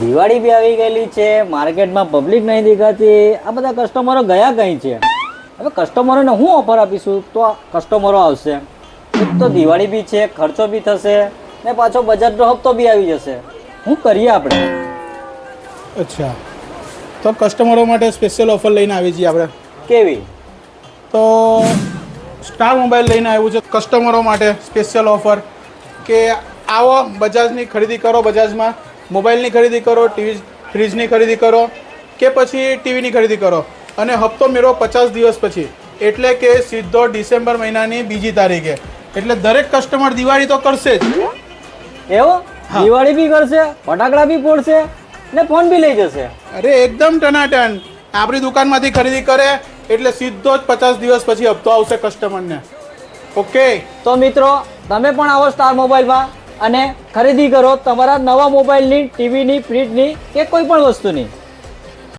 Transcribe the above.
દિવાળી બી આવી ગયેલી છે, માર્કેટમાં પબ્લિક નહીં દેખાતી, આ બધા કસ્ટમરો ગયા કઈ છે? હવે કસ્ટમરોને હું ઓફર આપીશું તો કસ્ટમરો આવશે? એક તો દિવાળી બી છે, ખર્ચો બી થશે ને પાછો બજારનો હપ્તો બી આવી જશે. શું કરીએ આપણે? અચ્છા, તો કસ્ટમરો માટે સ્પેશિયલ ઓફર લઈને આવી છીએ આપણે. કેવી? તો સ્ટાર મોબાઈલ લઈને આવ્યું છે કસ્ટમરો માટે સ્પેશિયલ ઓફર કે આવો બજાજની ખરીદી કરો, બજાજમાં મોબાઈલની ખરીદી કરો, ટીવી ફ્રીજની ખરીદી કરો કે પછી ટીવીની ખરીદી કરો અને હપ્તો મેળવો 50 દિવસ પછી, એટલે કે સીધો ડિસેમ્બર મહિનાની 2જી તારીખે. એટલે દરેક કસ્ટમર દિવાળી તો કરશે જ. એવું? દિવાળી બી કરશે, ફટાકડા બી ફોડશે ને ફોન બી લઈ જશે? અરે એકદમ ટનાટન. આપણી દુકાનમાંથી ખરીદી કરે એટલે સીધો જ 50 દિવસ પછી હપ્તો આવશે કસ્ટમરને. ઓકે, તો મિત્રો તમે પણ આવો સ્ટાર મોબાઈલમાં અને ખરીદી કરો તમારા નવા મોબાઈલની, ટીવીની, ફ્રીજની કે કોઈ પણ વસ્તુની.